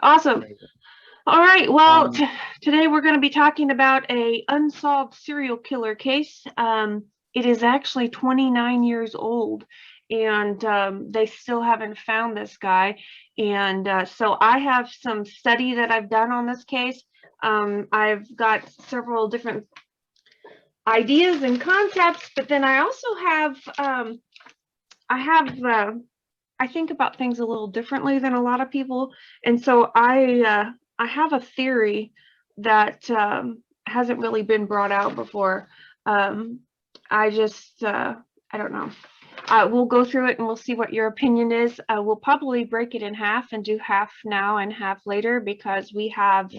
Awesome. Very good. All right. Well, Um, today we're going to be talking about a unsolved serial killer case. It is actually 29 years old, and they still haven't found this guy. And so I have some study that I've done on this case. I've got several different ideas and concepts, but then I also have I have I think about things a little differently than a lot of people, and so I have a theory that hasn't really been brought out before. Um, I just I don't know. We'll go through it and we'll see what your opinion is. We'll probably break it in half and do half now and half later because we have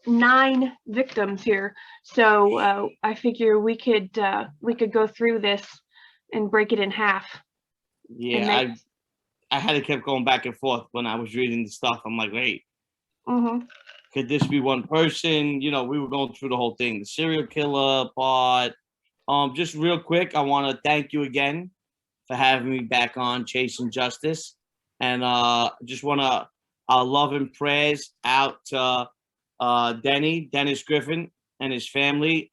9 victims here. So I figure we could go through this and break it in half. And yeah, I had to keep going back and forth when I was reading the stuff. I'm like, wait, could this be one person? You know, we were going through the whole thing, the serial killer part. Just real quick, I want to thank you again for having me back on Chasing Justice, and just want to love and prayers out to Dennis Griffin and his family.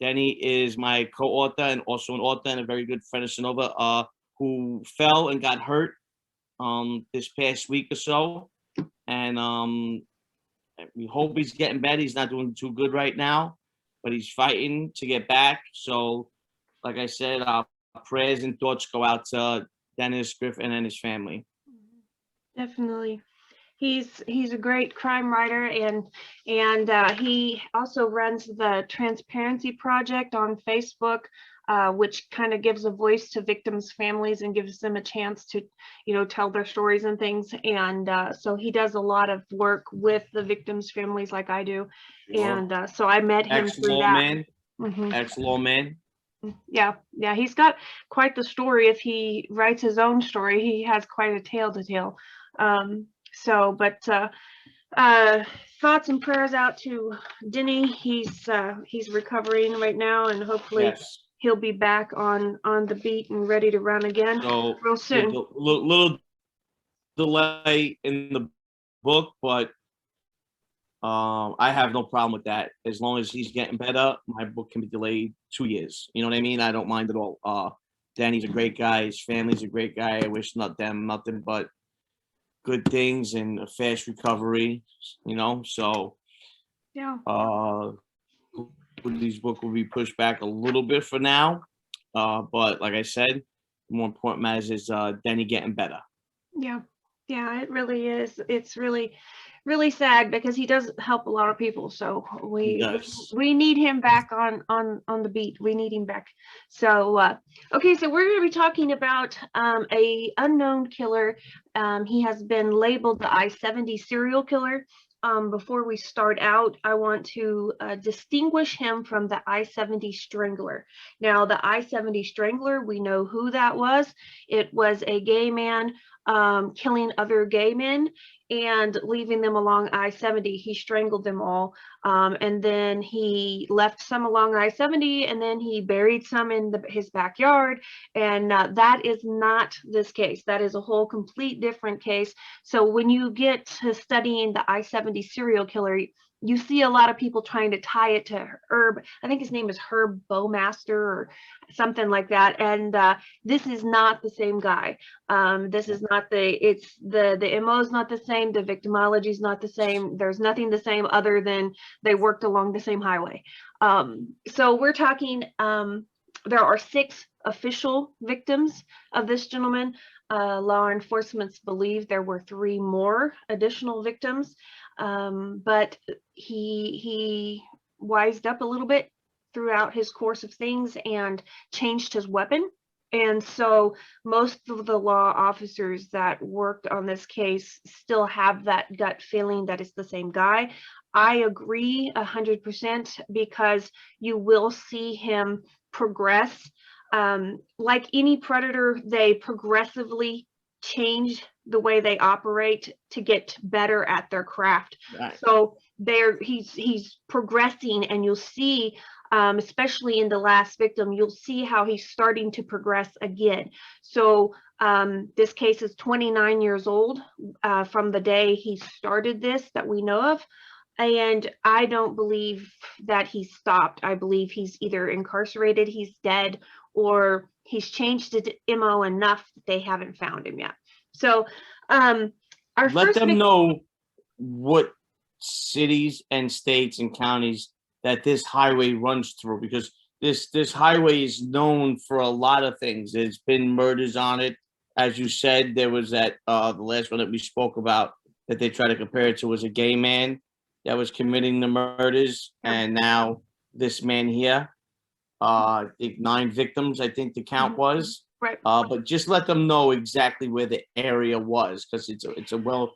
Denny is my co-author and also an author and a very good friend of Sonova, who fell and got hurt this past week or so, and we hope he's getting better. He's not doing too good right now, but he's fighting to get back. So, like I said, our prayers and thoughts go out to Dennis Griffin and his family. Definitely. He's a great crime writer, and he also runs the Transparency Project on Facebook, which kind of gives a voice to victims' families and gives them a chance to, tell their stories and things. And so he does a lot of work with the victims' families, like I do. Sure. And so I met him through that. Man. Ex-law man. Yeah, he's got quite the story. If he writes his own story, he has quite a tale to tell. Thoughts and prayers out to Denny. He's recovering right now, and hopefully he'll be back on the beat and ready to run again real soon. Little delay in the book, but I have no problem with that. As long as he's getting better, my book can be delayed 2 years. You know what I mean? I don't mind at all. Danny's a great guy. His family's a great guy. I wish nothing but good things and a fast recovery, so yeah. Hootie book will be pushed back a little bit for now, but like I said, the more important matters is Denny getting better. Yeah, it really is. It's really sad because he does help a lot of people, so we need him back on the beat. We need him back. So okay, so we're going to be talking about a unknown killer. He has been labeled the I-70 serial killer. Before we start out, I want to distinguish him from the I-70 Strangler. Now, the I-70 Strangler, we know who that was. It was a gay man killing other gay men and leaving them along I-70. He strangled them all, and then he left some along I-70, and then he buried some in his backyard. And that is not this case. That is a whole complete different case. So when you get to studying the I-70 serial killer, you see a lot of people trying to tie it to Herb. I think his name is Herb Baumeister or something like that. And this is not the same guy. This is not the MO is not the same. The victimology is not the same. There's nothing the same other than they worked along the same highway. So we're talking, there are 6 official victims of this gentleman. Law enforcement believes there were 3 more additional victims, but he wised up a little bit throughout his course of things and changed his weapon. And so most of the law officers that worked on this case still have that gut feeling that it's the same guy. I agree 100% because you will see him progress. Like any predator, they progressively change the way they operate to get better at their craft. Right. So he's progressing, and you'll see especially in the last victim, you'll see how he's starting to progress again. So this case is 29 years old from the day he started this that we know of. And I don't believe that he's stopped. I believe he's either incarcerated, he's dead, or he's changed his MO enough that they haven't found him yet. So let them know what cities and states and counties that this highway runs through, because this highway is known for a lot of things. There's been murders on it. As you said, there was that the last one that we spoke about that they try to compare it to was a gay man that was committing the murders, and now this man here, I think 9 victims, I think the count was. Right. But just let them know exactly where the area was, because it's a well.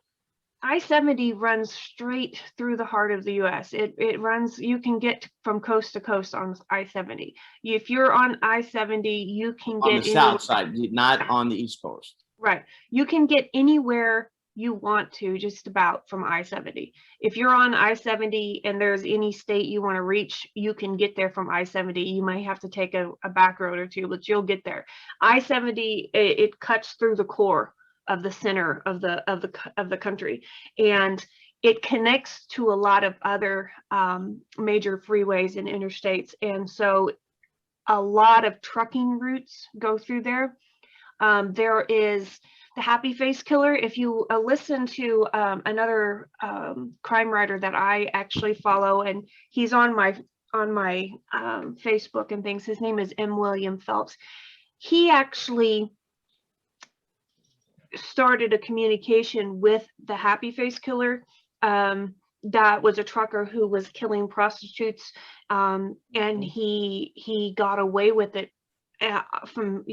I-70 runs straight through the heart of the U.S. It runs, you can get from coast to coast on I-70. If you're on I-70, you can get on the south side, not on the East Coast. Right. You can get anywhere you want to, just about, from I-70. If you're on I-70 and there's any state you want to reach, you can get there from I-70. You might have to take a back road or two, but you'll get there. I-70, it cuts through the core of the center of the country, and it connects to a lot of other major freeways and interstates, and so a lot of trucking routes go through there. There is the Happy Face Killer. If you listen to another crime writer that I actually follow, and he's on my Facebook and things, his name is M. William Phelps. He actually started a communication with the Happy Face Killer. That was a trucker who was killing prostitutes, and he got away with it from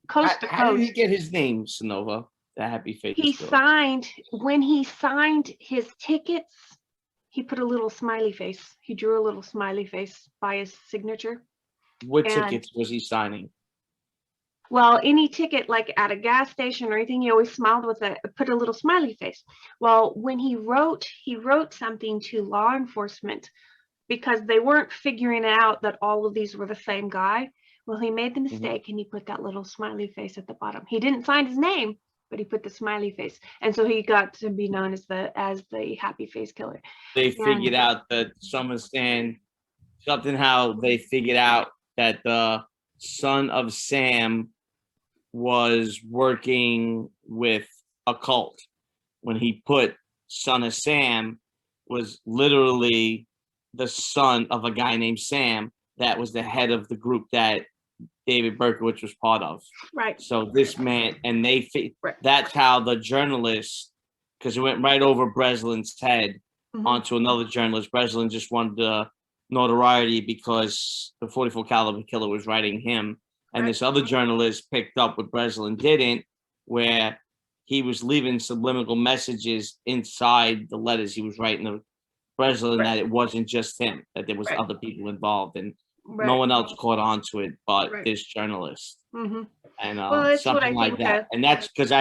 coast to coast. How did he get his name, Sonova? The Happy Face Killer? When he signed his tickets, he put a little smiley face. He drew a little smiley face by his signature. What tickets was he signing? Well, any ticket, like at a gas station or anything, he always smiled with put a little smiley face. Well, when he wrote something to law enforcement because they weren't figuring out that all of these were the same guy. Well, he made the mistake and he put that little smiley face at the bottom. He didn't sign his name, but he put the smiley face, and so he got to be known as the Happy Face Killer. They figured out that how they figured out that the son of Sam was working with a cult. When he put son of Sam was literally the son of a guy named Sam that was the head of the group that David Berkowitz was part of. Right. So this man, and that's how the journalist, because it went right over Breslin's head onto another journalist. Breslin just wanted the notoriety because the 44 caliber killer was writing him. And this other journalist picked up what Breslin didn't, where he was leaving subliminal messages inside the letters he was writing to Breslin that it wasn't just him, that there was other people involved, and no one else caught on to it but this journalist. And something like that. And that's because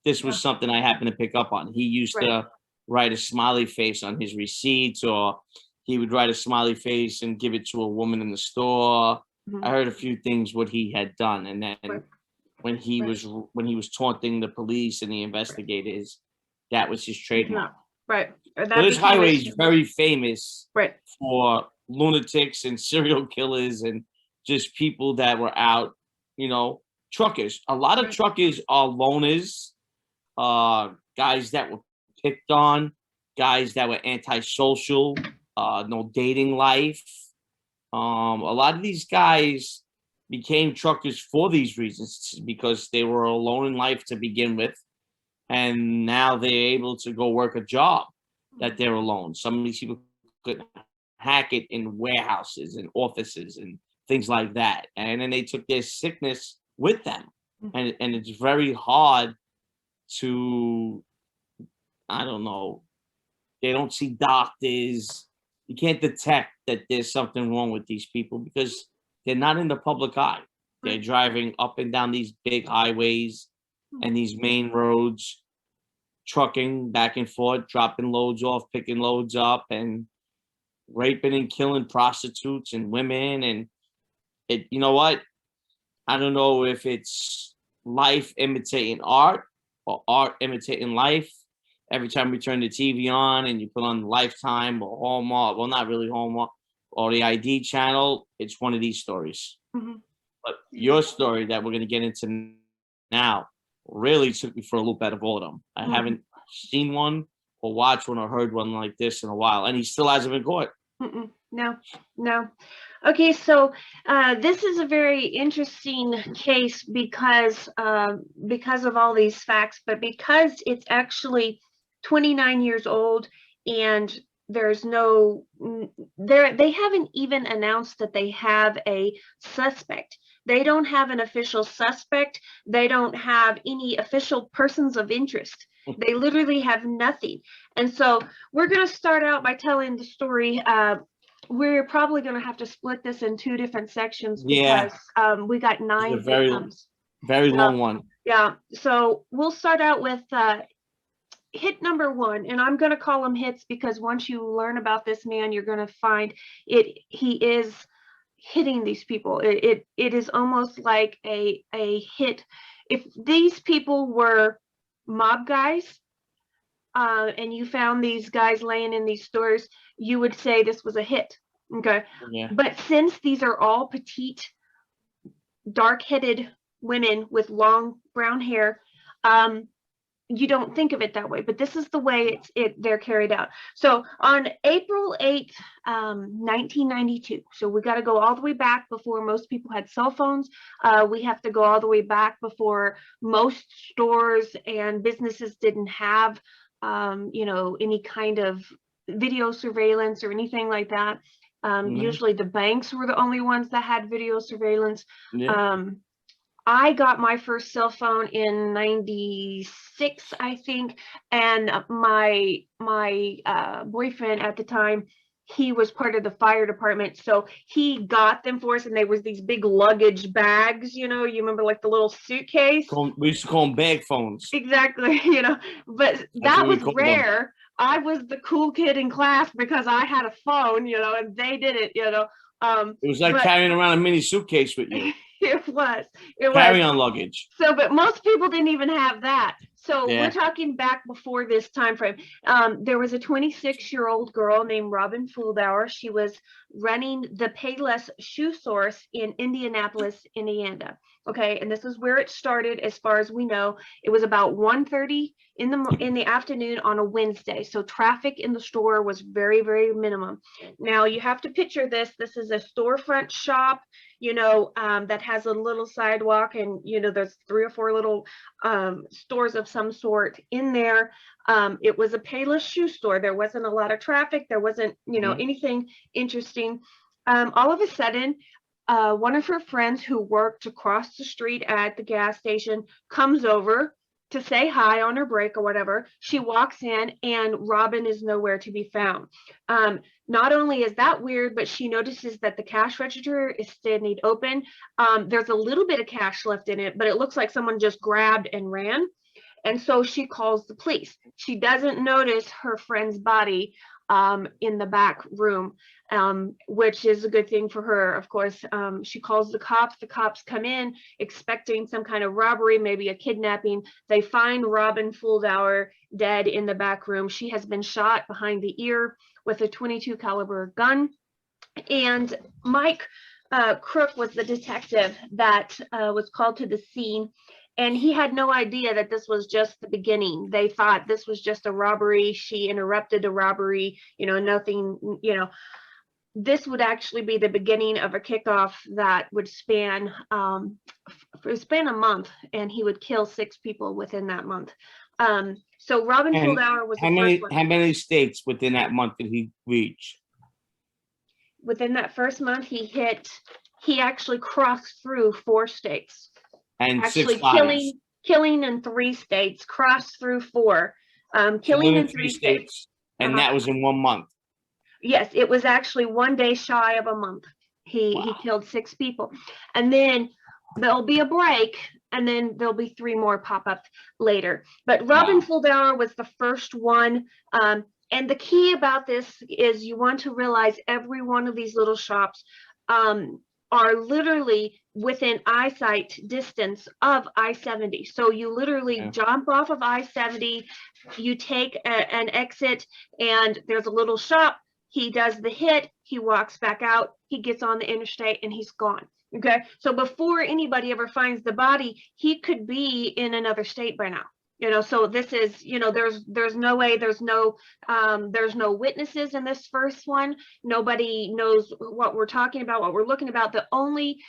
this was something I happened to pick up on. He used to write a smiley face on his receipts, or he would write a smiley face and give it to a woman in the store. I heard a few things what he had done, and then when he was taunting the police and the investigators, that was his trademark. So this highway is very famous for lunatics and serial killers and just people that were out, truckers. A lot of truckers are loners, guys that were picked on, guys that were antisocial, no dating life. A lot of these guys became truckers for these reasons, because they were alone in life to begin with, and now they're able to go work a job that they're alone. Some of these people could hack it in warehouses and offices and things like that, and then they took their sickness with them, and it's very hard to, I don't know, they don't see doctors. You can't detect that there's something wrong with these people because they're not in the public eye. They're driving up and down these big highways and these main roads, trucking back and forth, dropping loads off, picking loads up, and raping and killing prostitutes and women. And you know what? I don't know if it's life imitating art or art imitating life. Every time we turn the TV on and you put on Lifetime or Hallmark, well, not really Hallmark, or the ID channel, it's one of these stories. But your story that we're going to get into now really took me for a loop out of all of them. I haven't seen one or watched one or heard one like this in a while, and he still hasn't been caught. No. Okay, so this is a very interesting case because of all these facts, but because it's actually 29 years old and there's no they haven't even announced that they have a suspect. They don't have an official suspect. They don't have any official persons of interest. They literally have nothing. And so we're going to start out by telling the story. We're probably going to have to split this in 2 different sections because we got 9 victims. Very long one. Yeah. So we'll start out with hit number 1, and I'm going to call them hits because once you learn about this man, you're going to find he is hitting these people. It is almost like a hit. If these people were mob guys, and you found these guys laying in these stores, you would say this was a hit. Okay. Yeah. But since these are all petite, dark-headed women with long brown hair, you don't think of it that way, but this is the way they're carried out. So on April 8th, 1992, so we got to go all the way back before most people had cell phones. We have to go all the way back before most stores and businesses didn't have any kind of video surveillance or anything like that. Usually the banks were the only ones that had video surveillance. I got my first cell phone in 96, I think, and my boyfriend at the time, he was part of the fire department, so he got them for us, and they was these big luggage bags, you remember, like the little suitcase. We used to call them bag phones. Exactly, but that was rare. I was the cool kid in class because I had a phone, and they didn't, It was like carrying around a mini suitcase with you. It was carry-on luggage. So, but most people didn't even have that. So we're talking back before this time frame. There was a 26-year-old girl named Robin Fuldauer. She was running the Payless Shoe Source in Indianapolis, Indiana. Okay, and this is where it started, as far as we know. It was about 1:30 in the afternoon on a Wednesday. So traffic in the store was very, very minimum. Now you have to picture this. This is a storefront shop, that has a little sidewalk, and there's 3 or 4 little stores of some sort in there. It was a Payless shoe store. There wasn't a lot of traffic. There wasn't, anything interesting. All of a sudden, one of her friends who worked across the street at the gas station comes over to say hi on her break or whatever. She walks in and Robin is nowhere to be found. Not only is that weird, but she notices that the cash register is standing open. There's a little bit of cash left in it, but it looks like someone just grabbed and ran. And so she calls the police. She doesn't notice her friend's body in the back room, which is a good thing for her, of course. She calls the cops. The cops come in expecting some kind of robbery, maybe a kidnapping. They find Robin Fuldauer dead in the back room. She has been shot behind the ear with a .22 caliber gun. And Mike Crook was the detective that was called to the scene. And he had no idea that this was just the beginning. They thought this was just a robbery. She interrupted a robbery, nothing, This would actually be the beginning of a kickoff that would span a month, and he would kill 6 people within that month. So Robin Fuldauer was the first one. How many states within that month did he reach? Within that first month, he actually crossed through 4 states. And actually 6 lives. killing in 3 states, crossed through 4, killing in 3 states. And that was in 1 month. Yes, it was actually 1 day shy of a month. He killed 6 people. And then there'll be a break, and then there'll be 3 more pop up later. But Robin Fuldauer was the first one. And the key about this is you want to realize every one of these little shops are literally within eyesight distance of I-70. So you literally jump off of I-70, you take an exit, and there's a little shop. He does the hit, he walks back out, he gets on the interstate, and he's gone. Okay, so before anybody ever finds the body, he could be in another state by now. You know, so this is, you know, there's no way, there's no witnesses in this first one. Nobody knows what we're talking about, what we're looking about. The only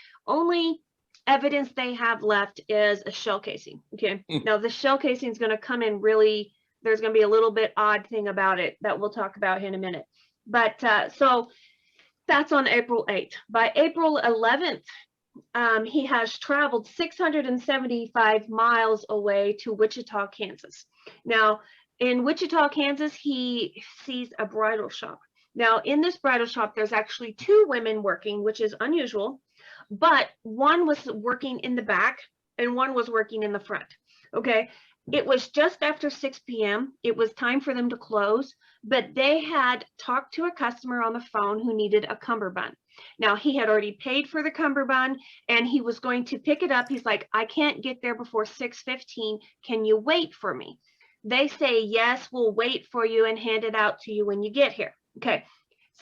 evidence they have left is a shell casing. Okay, now the shell casing is going to come in really, there's going to be a little bit odd thing about it that we'll talk about in a minute. But so that's on April 8th. By April 11th, he has traveled 675 miles away to Wichita, Kansas. Now, in Wichita, Kansas, he sees a bridal shop. Now, in this bridal shop, there's actually 2 women working, which is unusual, but one was working in the back and one was working in the front. Okay, it was just after 6 p.m. It was time for them to close, but they had talked to a customer on the phone who needed a cummerbund. Now, he had already paid for the cummerbund and he was going to pick it up. He's like, I can't get there before 6:15. Can you wait for me? They say, yes, we'll wait for you and hand it out to you when you get here. Okay.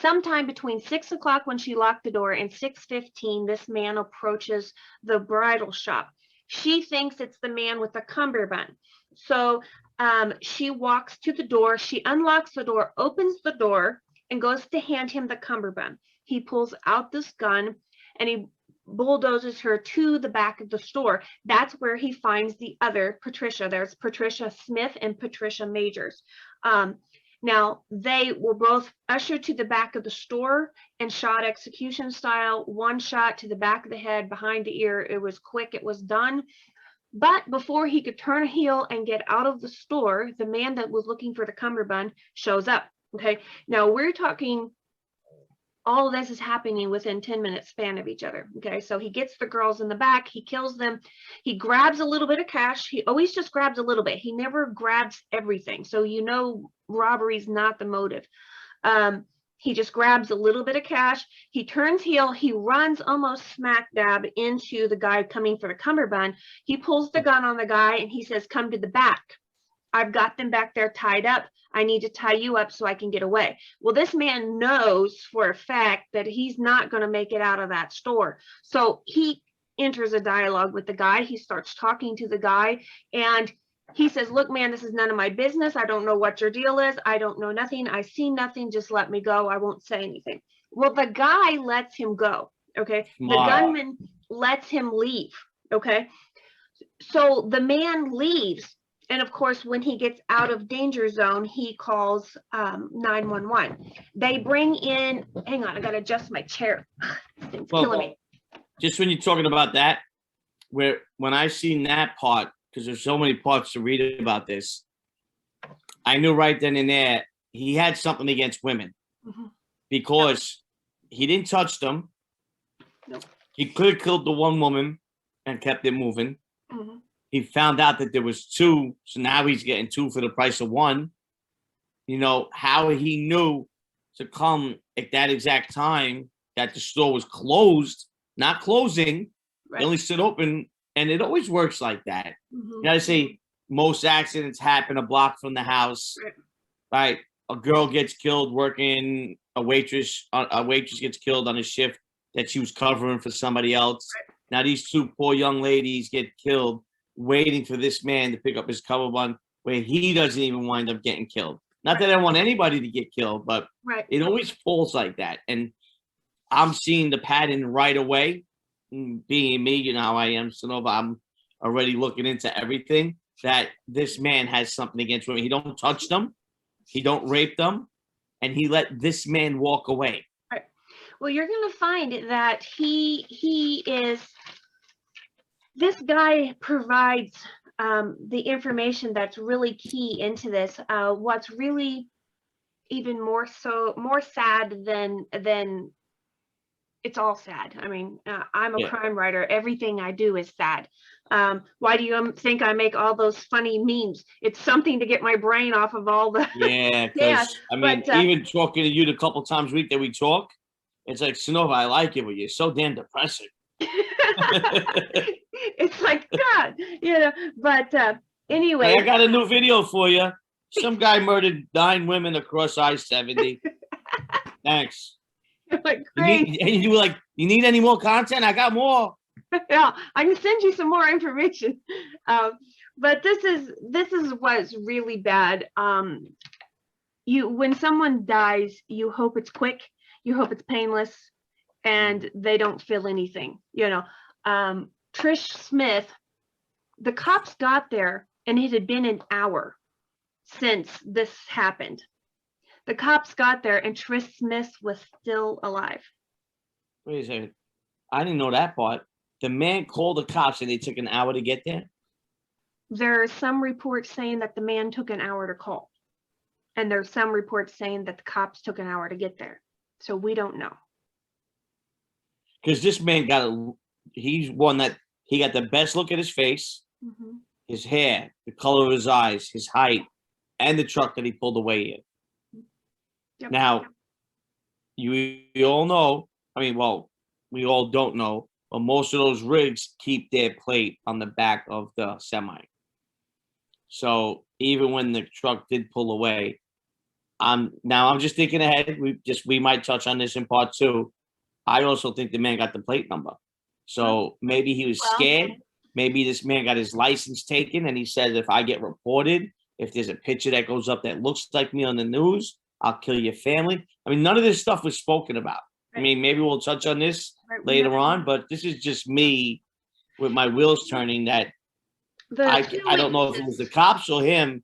Sometime between 6 o'clock when she locked the door and 6:15, this man approaches the bridal shop. She thinks it's the man with the cummerbund. So she walks to the door. She unlocks the door, opens the door, and goes to hand him the cummerbund. He pulls out this gun and he bulldozes her to the back of the store. That's where he finds the other Patricia. There's Patricia Smith and Patricia Majors. Now, they were both ushered to the back of the store and shot execution style. One shot to the back of the head, behind the ear. It was quick, it was done. But before he could turn a heel and get out of the store, the man that was looking for the cummerbund shows up. Okay, now we're talking, all of this is happening within 10-minute span of each other. Okay, so he gets the girls in the back, he kills them, he grabs a little bit of cash. He always just grabs a little bit. He never grabs everything. So, you know, robbery is not the motive. He just grabs a little bit of cash. He turns heel. He runs almost smack dab into the guy coming for the cummerbund. He pulls the gun on the guy and he says, come to the back. I've got them back there tied up. I need to tie you up so I can get away. Well, this man knows for a fact that he's not going to make it out of that store. So he enters a dialogue with the guy. He starts talking to the guy and he says, look, man, this is none of my business. I don't know what your deal is. I don't know nothing. I see nothing. Just let me go. I won't say anything. Well, the guy lets him go. Okay. The gunman lets him leave. Okay. So the man leaves. And of course, when he gets out of danger zone, he calls 911. They bring in, hang on, I got to adjust my chair. It's killing me. Just when you're talking about that, when I seen that part, because there's so many parts to read about this, I knew right then and there he had something against women because he didn't touch them. Nope. He could have killed the one woman and kept it moving. He found out that there was 2, so now he's getting 2 for the price of 1. You know, how he knew to come at that exact time that the store was closed, not closing, they only stood open. And it always works like that. You gotta say, most accidents happen a block from the house. Right? A girl gets killed working, a waitress gets killed on a shift that she was covering for somebody else. Now these 2 poor young ladies get killed waiting for this man to pick up his cummerbund where he doesn't even wind up getting killed. Not that I want anybody to get killed, but it always falls like that. And I'm seeing the pattern right away. Being me, you know how I am, Sonova, I'm already looking into everything, that this man has something against women. He don't touch them, he don't rape them, and he let this man walk away. Right. Well, you're going to find that he is, this guy provides the information that's really key into this. What's really even more sad than it's all sad. I mean, I'm a Yeah. crime writer. Everything I do is sad. Why do you think I make all those funny memes? It's something to get my brain off of all the Yeah, yeah. because I mean, even talking to you the couple times a week that we talk, it's like, Sonova, I like you, but you're so damn depressing. It's like, God, you know, but anyway. Hey, I got a new video for you. Some guy murdered 9 women across I-70. Thanks. Like, great. You were like, you need any more content? I got more. Yeah, I can send you some more information. But this is what's really bad. When someone dies, you hope it's quick, you hope it's painless, and they don't feel anything. You know, Trish Smith, the cops got there, and it had been an hour since this happened. The cops got there, and Trish Smith was still alive. Wait a second. I didn't know that part. The man called the cops, and they took an hour to get there? There are some reports saying that the man took an hour to call. And there's some reports saying that the cops took an hour to get there. So we don't know. Because this man he's one that he got the best look at his face, his hair, the color of his eyes, his height, and the truck that he pulled away in. Yep. Now, you all know, I mean, well, we all don't know, but most of those rigs keep their plate on the back of the semi. So even when the truck did pull away, I'm just thinking ahead. We might touch on this in part 2. I also think the man got the plate number. So maybe he was scared. Maybe this man got his license taken, and he said, if I get reported, if there's a picture that goes up that looks like me on the news, I'll kill your family. I mean, none of this stuff was spoken about. Right. I mean, maybe we'll touch on this later on, but this is just me with my wheels turning that I don't know if it was the cops or him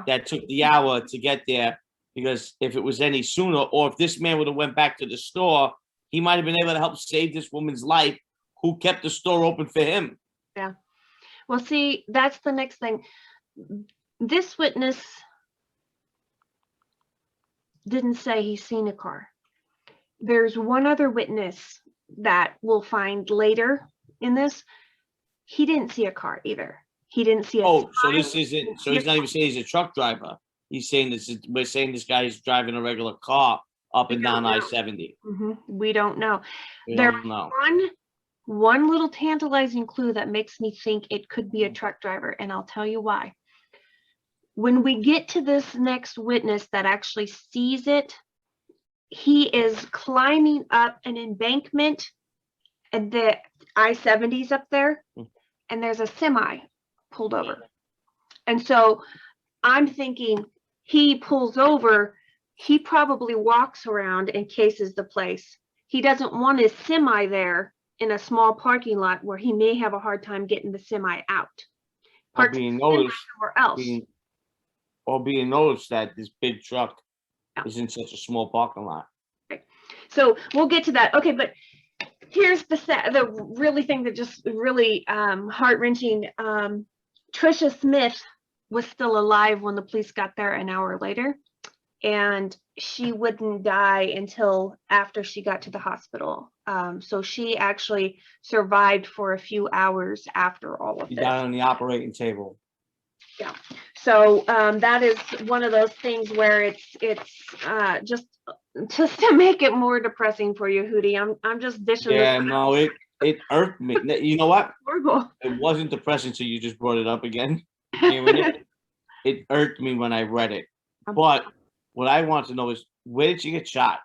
that took the hour to get there, because if it was any sooner, or if this man would have went back to the store, he might have been able to help save this woman's life who kept the store open for him. Yeah. Well, see, that's the next thing. This witness didn't say he's seen a car. There's one other witness that we'll find later in this. He didn't see a car either. He didn't see a car. So this isn't, so he's not even saying he's a truck driver. He's saying we're saying this guy is driving a regular car up and down I-70. We don't know. There's one little tantalizing clue that makes me think it could be a truck driver, and I'll tell you why. When we get to this next witness that actually sees it, he is climbing up an embankment, and the I-70's up there, and there's a semi pulled over. And so I'm thinking he pulls over, he probably walks around and cases the place. He doesn't want his semi there in a small parking lot where he may have a hard time getting the semi out. Or being noticed somewhere else. Being noticed that this big truck is in such a small parking lot. Okay. So we'll get to that. Okay, but here's the really thing that just really heart-wrenching. Tricia Smith was still alive when the police got there an hour later, and she wouldn't die until after she got to the hospital. So she actually survived for a few hours after all of this. She died on the operating table. Yeah. So that is one of those things where it's just to make it more depressing for you, Hootie. I'm just dishing. Yeah, no, it irked me. You know what? Horrible. It wasn't depressing, so you just brought it up again. It irked me when I read it. But what I want to know is, where did she get shot?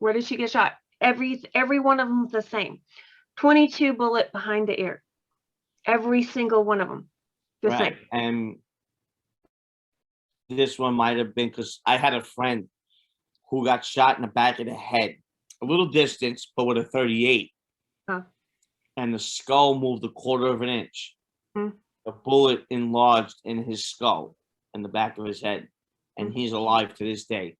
Where did she get shot? Every one of them is the same. 22 bullet behind the ear. Every single one of them. The same. And this one might have been because I had a friend who got shot in the back of the head, a little distance, but with a 38. And the skull moved a quarter of an inch. A bullet enlarged in his skull and the back of his head. And he's alive to this day,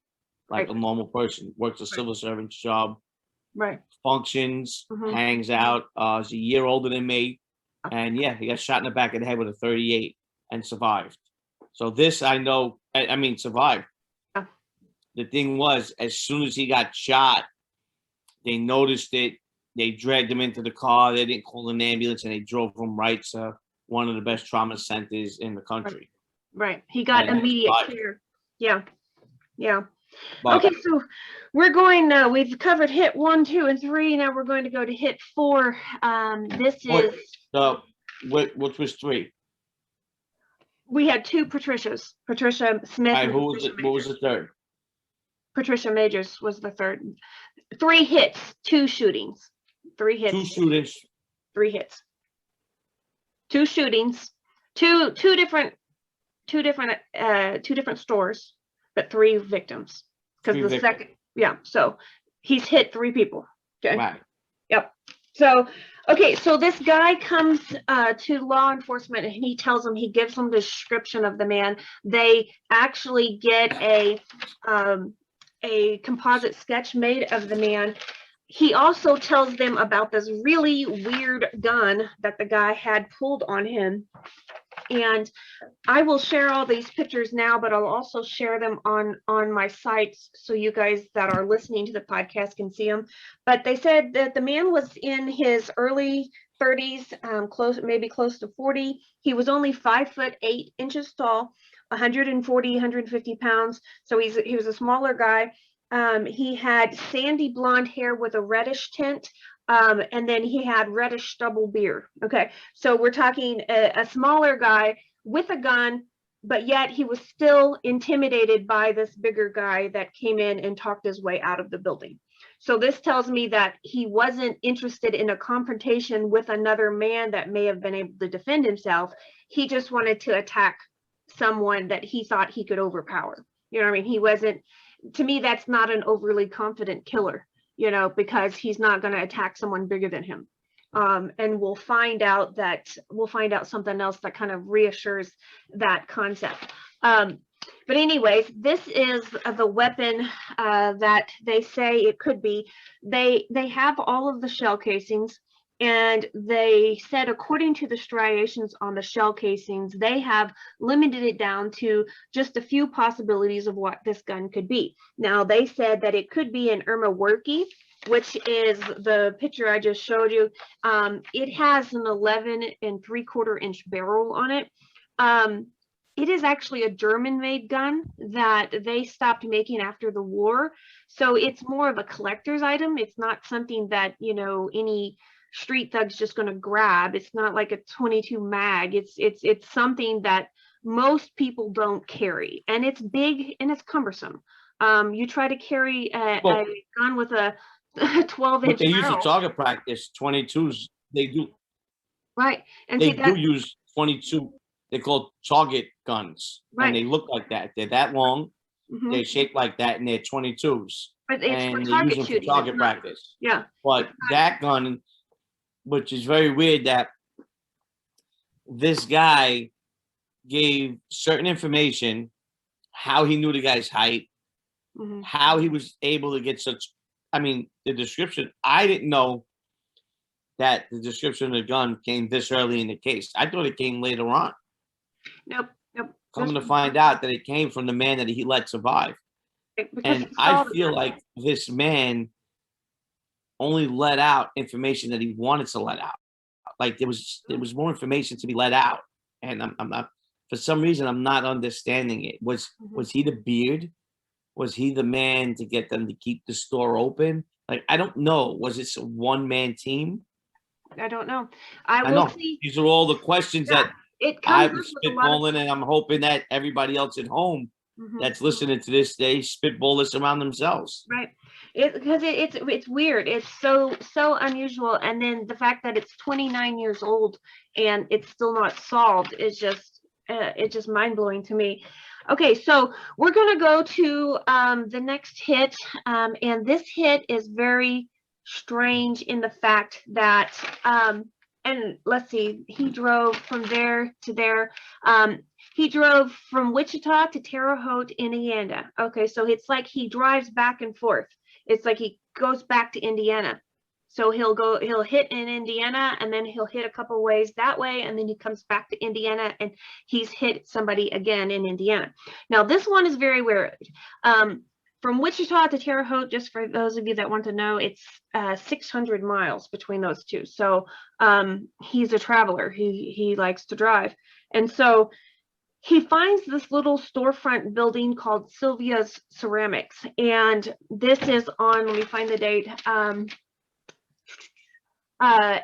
like a normal person. Works a civil servant's job. Functions, hangs out. He's a year older than me. And yeah, he got shot in the back of the head with a 38 and survived. So this, I know, I mean, survived. The thing was, as soon as he got shot, They noticed it. They dragged him into the car. They didn't call an ambulance, and they drove him right to one of the best trauma centers in the country. Right. He got immediate care. Yeah. Yeah. But, okay, so we're going, we've covered hit 1, 2, and 3. Now we're going to go to hit 4. This is... which was 3? We had 2 Patricias. Patricia Smith. Right, what was the 3rd? Patricia Majors was the 3rd. 3 hits, 2 shootings. 3 hits. 2 shootings. 3 hits. 2 shootings. Two different stores, but 3 victims. Because the second, so he's hit 3 people. Okay. Right. Yep. So, okay, so this guy comes to law enforcement, and he tells them, he gives them the description of the man. They actually get a composite sketch made of the man. He also tells them about this really weird gun that the guy had pulled on him. And I will share all these pictures now, but I'll also share them on my sites so you guys that are listening to the podcast can see them. But they said that the man was in his early 30s, maybe close to 40. He was only 5'8" tall, 150 pounds. So he was a smaller guy. He had sandy blonde hair with a reddish tint. And then he had reddish stubble beard. Okay, so we're talking a smaller guy with a gun, but yet he was still intimidated by this bigger guy that came in and talked his way out of the building. So this tells me that he wasn't interested in a confrontation with another man that may have been able to defend himself. He just wanted to attack someone that he thought he could overpower. You know what I mean? He wasn't, to me, that's not an overly confident killer. You know, because he's not going to attack someone bigger than him. And we'll find out something else that kind of reassures that concept. But anyways, this is the weapon that they say it could be. They have all of the shell casings, and they said, according to the striations on the shell casings, they have limited it down to just a few possibilities of what this gun could be. Now, they said that it could be an Irma Werke, which is the picture I just showed you. It has an 11 3/4 inch barrel on it. It is actually a German-made gun that they stopped making after the war. So it's more of a collector's item. It's not something that, you know, any street thug's just going to grab. It's not like a 22 mag. It's something that most people don't carry, and it's big and it's cumbersome. You try to carry a gun with a 12-inch they use in target practice 22s. They do, right? And they do use 22. They call target guns, right? And they look like that. They're that long. They're shaped like that, and they're 22s. But it's and for target shooting. For target practice. Yeah. But that gun, which is very weird, that this guy gave certain information, how he knew the guy's height, how he was able to get such, I mean, the description, I didn't know that the description of the gun came this early in the case. I thought it came later on. Nope. Coming to find out that it came from the man that he let survive. And I feel like this man only let out information that he wanted to let out. Like there was more information to be let out, and I'm not, for some reason I'm not understanding it. Was he the beard? Was he the man to get them to keep the store open? Like, I don't know. Was it a one-man team? I don't know. I know. These are all the questions that I'm spitballing, and I'm hoping that everybody else at home that's listening to this, they spitball this around themselves. Right. Because it's weird. It's so unusual. And then the fact that it's 29 years old and it's still not solved is just it's just mind-blowing to me. Okay, so we're going to go to the next hit, and this hit is very strange in the fact that and let's see, he drove from there to there. He drove from Wichita to Terre Haute, Indiana. Okay, so it's like he drives back and forth. It's like he goes back to Indiana. So he'll hit in Indiana, and then he'll hit a couple ways that way, and then he comes back to Indiana, and he's hit somebody again in Indiana. Now, this one is very weird. from Wichita to Terre Haute, just for those of you that want to know, it's 600 miles between those two. So he's a traveler. He likes to drive. And so he finds this little storefront building called Sylvia's Ceramics. And this is on, let me find the date,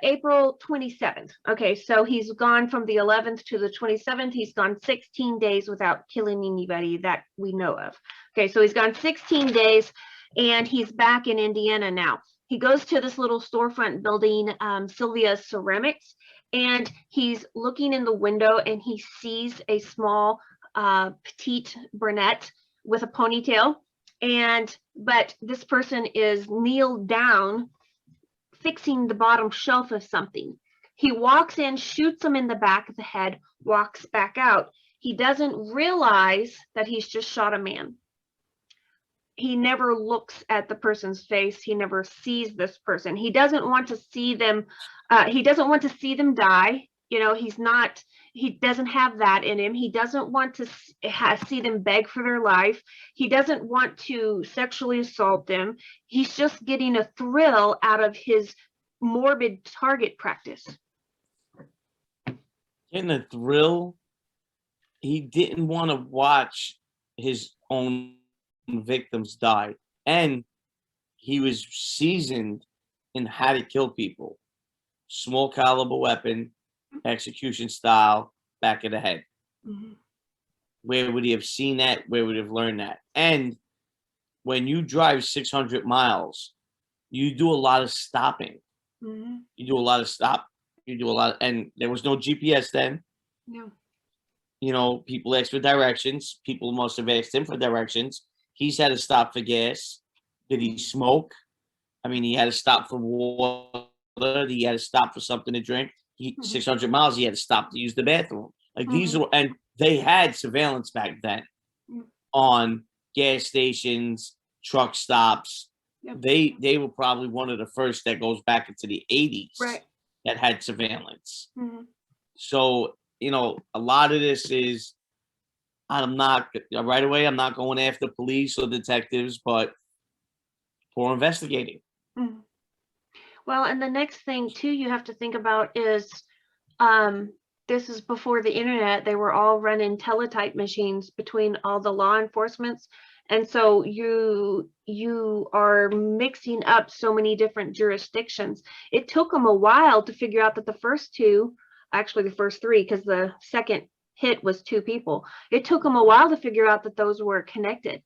April 27th. Okay, so he's gone from the 11th to the 27th. He's gone 16 days without killing anybody that we know of. Okay, so he's gone 16 days and he's back in Indiana now. He goes to this little storefront building, Sylvia's Ceramics, and he's looking in the window and he sees a small petite brunette with a ponytail. But this person is kneeled down fixing the bottom shelf of something. He walks in, shoots him in the back of the head, walks back out. He doesn't realize that he's just shot a man. He never looks at the person's face. He never sees this person. He doesn't want to see them. He doesn't want to see them die. You know, he doesn't have that in him. He doesn't want to see them beg for their life. He doesn't want to sexually assault them. He's just getting a thrill out of his morbid target practice. Getting a thrill? He didn't want to watch his own victims die. And he was seasoned in how to kill people. Small caliber weapon, execution style, back of the head. Mm-hmm. Where would he have seen that? Where would he have learned that? And when you drive 600 miles, you do a lot of stopping. Mm-hmm. You do a lot of stop. You do a lot, and there was no GPS then. No. You know, people asked for directions. People must have asked him for directions. He's had to stop for gas. Did he smoke? I mean, he had to stop for water. He had to stop for something to drink. 600 miles, he had to stop to use the bathroom. Like these are, and they had surveillance back then on gas stations, truck stops. Yep. They were probably one of the first that goes back into the 80s that had surveillance. Mm-hmm. So, you know, a lot of this is, I'm not right away, I'm not going after police or detectives, but for investigating. Mm-hmm. Well, and the next thing too you have to think about is, this is before the internet. They were all running teletype machines between all the law enforcements. And so you are mixing up so many different jurisdictions. It took them a while to figure out that the first two, actually the first three, because the second hit was 2 people. It took them a while to figure out that those were connected,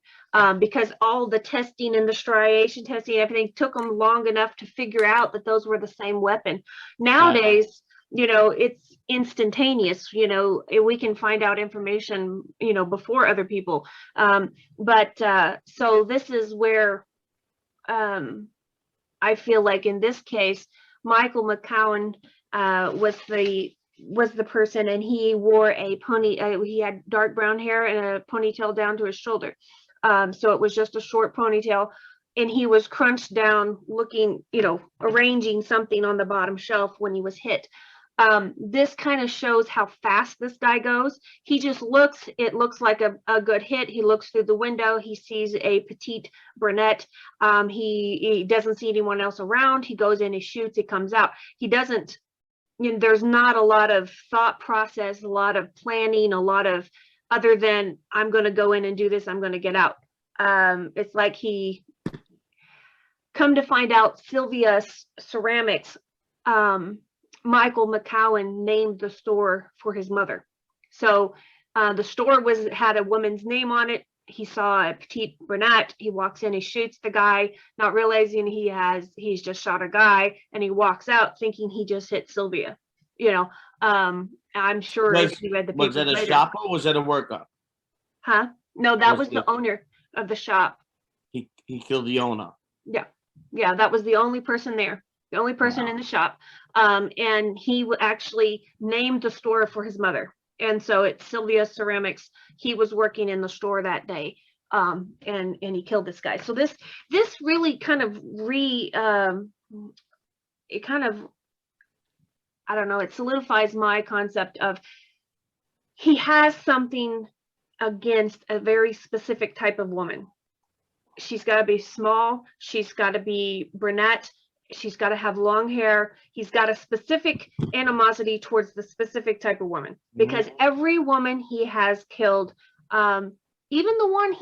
because all the testing and the striation testing, everything took them long enough to figure out that those were the same weapon. Nowadays, you know, it's instantaneous. You know, we can find out information, you know, before other people. So this is where I feel like in this case, Michael McCowan was the person, and he wore a pony. He had dark brown hair and a ponytail down to his shoulder. So it was just a short ponytail, and he was crunched down looking, you know, arranging something on the bottom shelf when he was hit. This kind of shows how fast this guy goes. He just looks, it looks like a good hit. He looks through the window. He sees a petite brunette. He doesn't see anyone else around. He goes in, he shoots, he comes out. He doesn't, you know, there's not a lot of thought process, a lot of planning, a lot of other than I'm going to go in and do this, I'm going to get out. It's like he, come to find out, Sylvia's Ceramics, Michael McCowan named the store for his mother. So the store had a woman's name on it. He saw a petite brunette. He walks in, he shoots the guy, not realizing he's just shot a guy, and he walks out thinking he just hit Sylvia. You know, I'm sure if you read the paper. Was that a shopper or was that a worker? Huh? No, that was the owner of the shop. He killed the owner. Yeah, that was the only person there. The only person in the shop. And he actually named the store for his mother. And so it's Sylvia's Ceramics. He was working in the store that day. And he killed this guy. So this really kind of I don't know, it solidifies my concept of he has something against a very specific type of woman. she's got to be small. She's got to be brunette. She's got to have long hair. He's got a specific animosity towards the specific type of woman, because every woman he has killed, even the one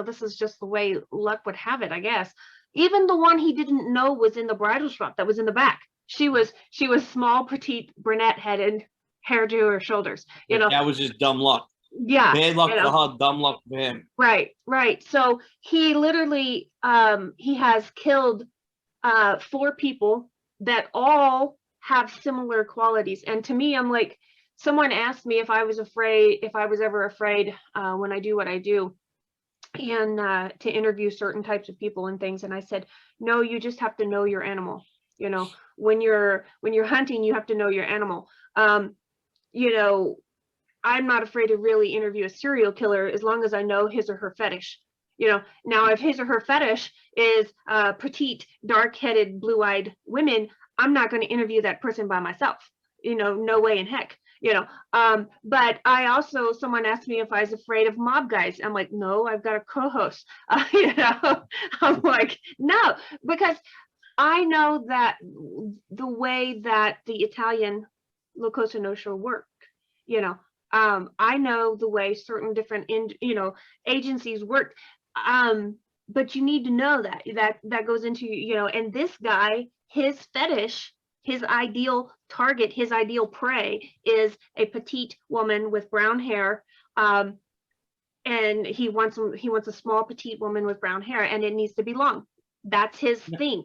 this is just the way luck would have it, I guess. Even the one he didn't know was in the bridal shop that was in the back. She was small, petite, brunette headed, hair to her shoulders. That was just dumb luck. Yeah. Bad luck for her, dumb luck for him. Right. So he literally he has killed 4 people that all have similar qualities. And to me, I'm like, someone asked me if I was ever afraid when I do what I do, and to interview certain types of people and things. And I said, no, you just have to know your animal. When you're hunting, you have to know your animal. I'm not afraid to really interview a serial killer as long as I know his or her fetish. Now if his or her fetish is petite, dark-headed, blue-eyed women, I'm not going to interview that person by myself. No way in heck. But I also, someone asked me if I was afraid of mob guys. I'm like, no, I've got a co-host. I'm like, no, because I know that the way that the Italian La Cosa Nostra work, I know the way certain different agencies work. But you need to know that goes into, and this guy, his fetish, his ideal target, his ideal prey is a petite woman with brown hair. And he wants a small petite woman with brown hair, and it needs to be long. That's his thing.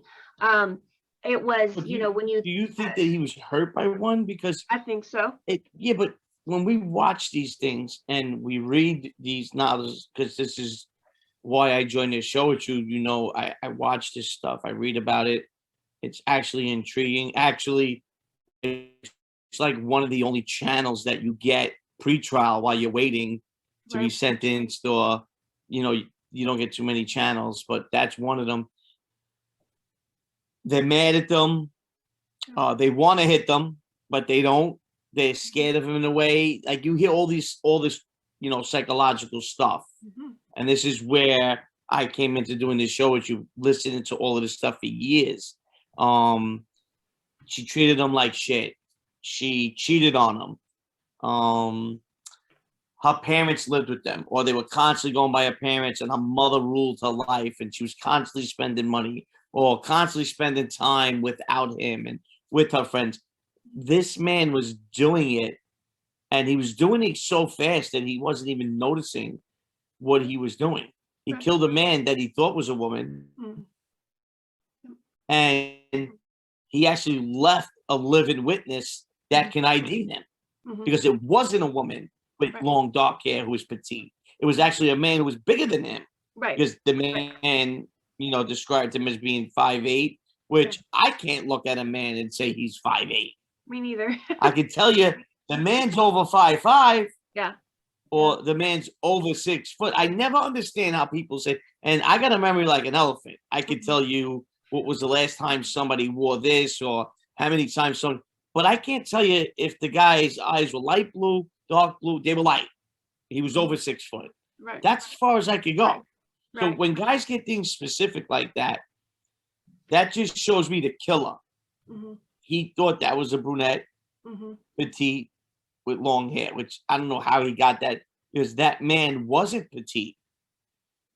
It was, when you. Do you think that he was hurt by one? Because I think so. Yeah, but when we watch these things and we read these novels, because this is why I joined this show with you, I watch this stuff, I read about it. It's actually intriguing. Actually, it's like one of the only channels that you get pre-trial while you're waiting to be sentenced, or you don't get too many channels, but that's one of them. They're mad at them. They want to hit them, but they don't. They're scared of him in a way. Like, you hear all this psychological stuff. And this is where I came into doing this show with you, listening to all of this stuff for years. She treated him like shit. She cheated on him. Her parents lived with them, or they were constantly going by her parents, and her mother ruled her life, and she was constantly spending money or constantly spending time without him and with her friends. This man was doing it, and he was doing it so fast that he wasn't even noticing what he was doing. He killed a man that he thought was a woman, and he actually left a living witness that can ID him, because it wasn't a woman with long dark hair who was petite. It was actually a man who was bigger than him, because the man described him as being 5'8", which I can't look at a man and say he's 5'8". Me neither. I can tell you the man's over 5'5". Yeah. Or the man's over 6 foot. I never understand how people say, and I got a memory like an elephant. I could tell you what was the last time somebody wore this, or how many times someone, but I can't tell you if the guy's eyes were light blue, dark blue. They were light. He was over 6 foot. Right. That's as far as I could go. So when guys get things specific like that, that just shows me the killer. He thought that was a brunette, petite, with long hair, which I don't know how he got that, because that man wasn't petite,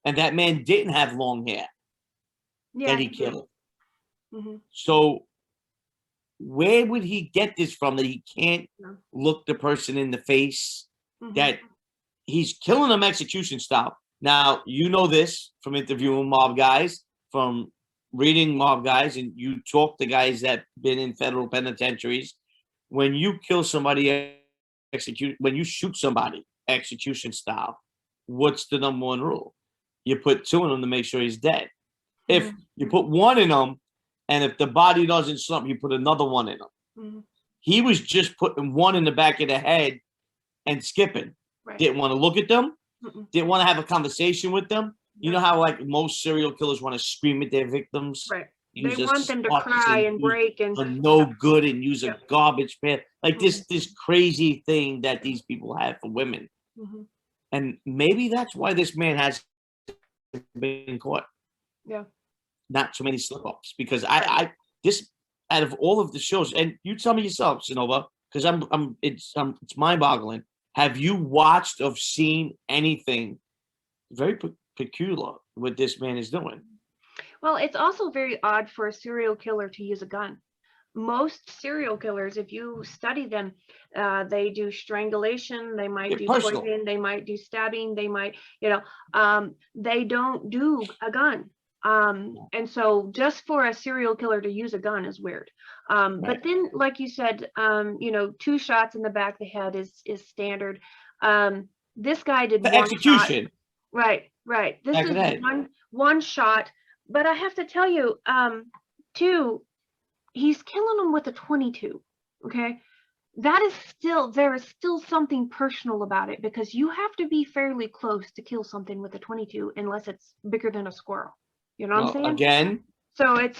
and that man didn't have long hair that he killed. So where would he get this from, that he can't look the person in the face, that he's killing them execution style? Now, you know this from interviewing mob guys, from reading mob guys, and you talk to guys that been in federal penitentiaries. When you kill somebody, when you shoot somebody execution style, what's the number one rule? You put 2 in them to make sure he's dead. If you put 1 in them, and if the body doesn't slump, you put another 1 in them. He was just putting 1 in the back of the head and skipping. Didn't want to look at them. Didn't want to have a conversation with them. You know how like most serial killers want to scream at their victims? They want them to cry and break and no good, and use a garbage pan. Like this crazy thing that these people have for women. And maybe that's why this man has been caught. Yeah. Not too many slip-ups, because I this, out of all of the shows, and you tell me yourself, Sonova, because it's mind-boggling. Have you watched or seen anything very peculiar what this man is doing? Well, it's also very odd for a serial killer to use a gun. Most serial killers, if you study them, they do strangulation, they might do poison, they might do stabbing, they might, they don't do a gun. And so just for a serial killer to use a gun is weird. But then, like you said, 2 shots in the back of the head is standard. This guy did one execution. Shot. Right. This is one shot. But I have to tell you, too, he's killing them with a 22. Okay. There is still something personal about it, because you have to be fairly close to kill something with a 22, unless it's bigger than a squirrel. You know what I'm saying? Again, so it's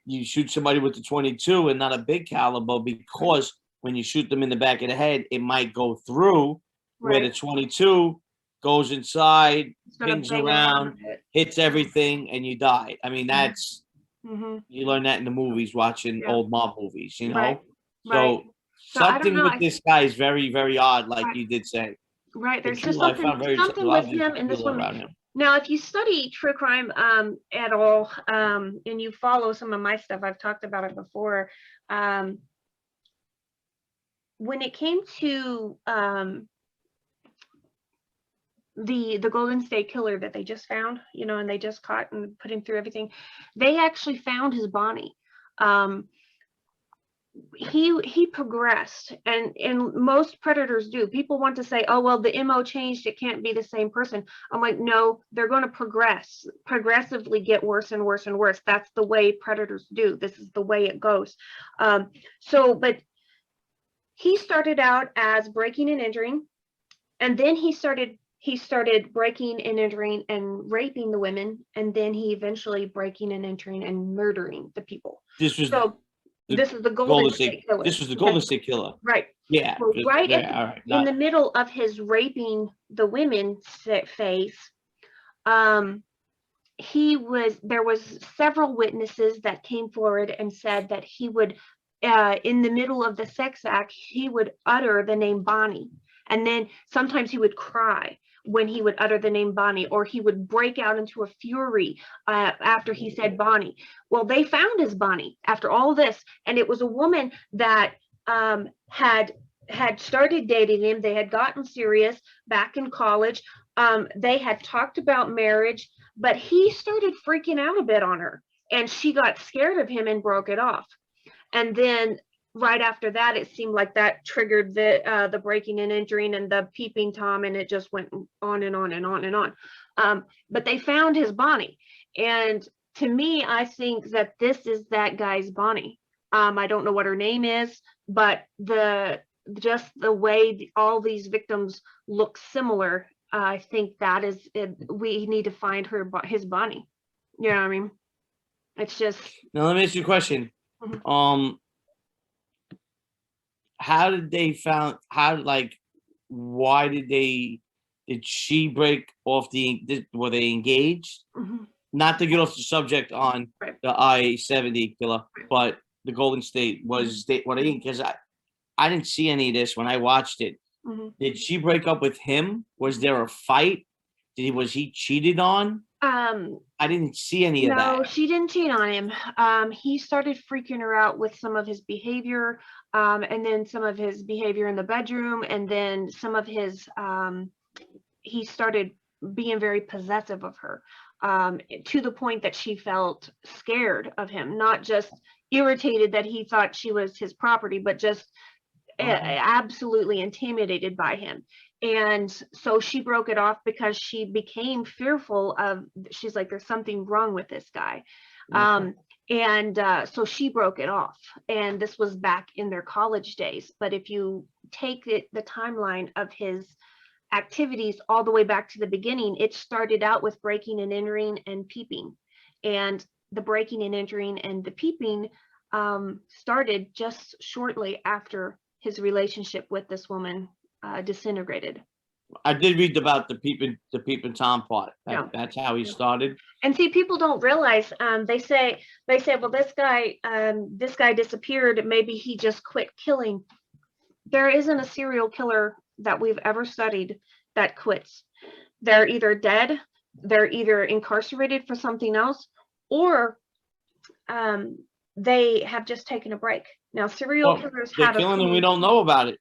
you shoot somebody with the 22 and not a big caliber, because when you shoot them in the back of the head, it might go through, where the 22 goes inside, pings around, hits everything, and you die. I mean, that's you learn that in the movies, watching old mob movies, So something with this guy is very, very odd, like you did say. Right. There's just something with him and this woman. Now, if you study true crime at all, and you follow some of my stuff, I've talked about it before. When it came to the Golden State Killer that they just found, and they just caught and put him through everything, they actually found his body. He progressed, and most predators do. People want to say, oh, well, the MO changed, it can't be the same person. I'm like, no, they're going to progressively get worse and worse and worse. That's the way predators do. This is the way it goes. But he started out as breaking and entering, and then he started breaking and entering and raping the women, and then he eventually breaking and entering and murdering the people. This is the Golden State Killer. This was the Golden State Killer. Right. Yeah. So in the middle of his raping the women phase, there was several witnesses that came forward and said that he would, in the middle of the sex act, he would utter the name Bonnie. And then sometimes he would cry when he would utter the name Bonnie, or he would break out into a fury after he said Bonnie. Well, they found his Bonnie after all this, and it was a woman that had started dating him. They had gotten serious back in college. They had talked about marriage, but he started freaking out a bit on her, and she got scared of him and broke it off. And then right after that, it seemed like that triggered the breaking and entering and the peeping Tom, and it just went on and on and on and on. But they found his Bonnie, and to me, I think that this is that guy's Bonnie. I don't know what her name is, but just the way all these victims look similar, I think that is it. We need to find his Bonnie. You know what I mean? It's just. Now let me ask you a question. How did they why did she break off were they engaged? Not to get off the subject on the I-70 killer, but the Golden State, were they, because I didn't see any of this when I watched it. Did she break up with him? Was there a fight? Was he cheated on? I didn't see any of that. No, she didn't cheat on him. He started freaking her out with some of his behavior, and then some of his behavior in the bedroom, and then some of his, he started being very possessive of her, to the point that she felt scared of him, not just irritated that he thought she was his property, but just absolutely intimidated by him. And so she broke it off because she became fearful she's like, there's something wrong with this guy. So she broke it off, and this was back in their college days. But if you take the timeline of his activities all the way back to the beginning, it started out with breaking and entering and peeping, and the breaking and entering and the peeping started just shortly after his relationship with this woman disintegrated. I did read about the peeping Tom part. That's how he started. And see, people don't realize. They say, well, this guy disappeared. Maybe he just quit killing. There isn't a serial killer that we've ever studied that quits. They're either dead, they're either incarcerated for something else, or they have just taken a break. Now, serial killers have killing and we don't know about it.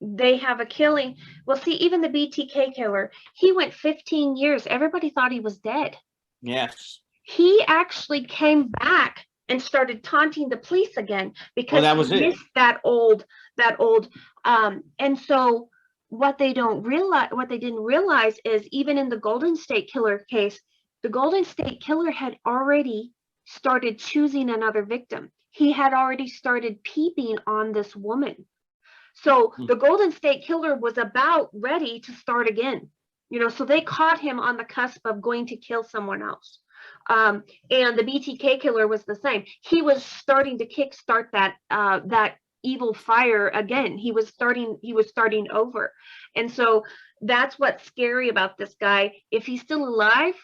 They have a killing. Well, see, even the BTK killer, he went 15 years. Everybody thought he was dead. Yes. He actually came back and started taunting the police again because that was he missed that old. And so what they didn't realize is even in the Golden State Killer case, the Golden State Killer had already started choosing another victim. He had already started peeping on this woman. So the Golden State Killer was about ready to start again, so they caught him on the cusp of going to kill someone else. And the BTK killer was the same. He was starting to kickstart that evil fire again. He was starting over. And so that's what's scary about this guy. If he's still alive,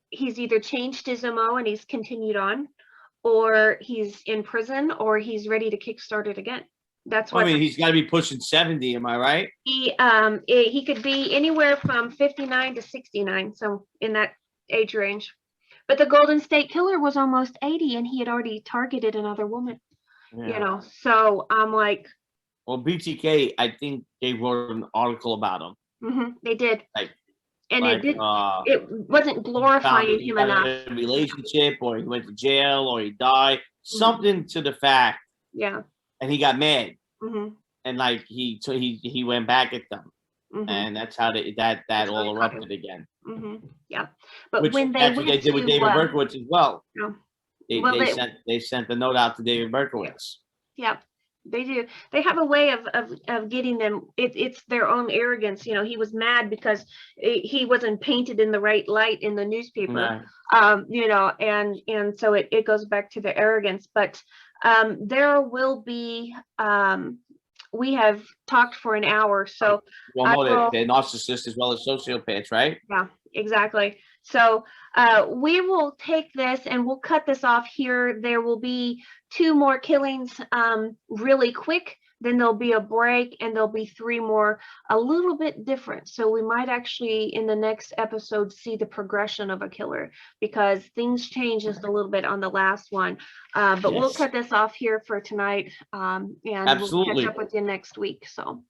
he's either changed his MO and he's continued on, or he's in prison, or he's ready to kickstart it again. That's what he's got to be pushing 70. Am I right? He could be anywhere from 59 to 69, so in that age range. But the Golden State Killer was almost 80, and he had already targeted another woman. Yeah. So I'm like. Well, BTK, I think they wrote an article about him. Mm-hmm, they did. It wasn't glorifying him enough. A relationship, or he went to jail, or he died. Something to the fact. Yeah. And he got mad, and he went back at them, and that's how that all erupted again. Yeah, but when they did with David Berkowitz as well. No. They sent the note out to David Berkowitz. Yeah, they do. They have a way of getting them. It's their own arrogance. He was mad because he wasn't painted in the right light in the newspaper. Right. And so it goes back to the arrogance, but. There will be, we have talked for an hour, so. They're narcissists as well as sociopaths, right? Yeah, exactly. So we will take this and we'll cut this off here. There will be 2 more killings really quick. Then there'll be a break, and there'll be 3 more a little bit different. So we might actually in the next episode see the progression of a killer, because things change just a little bit on the last one. But we'll cut this off here for tonight, and Absolutely. we'll catch up with you next week. So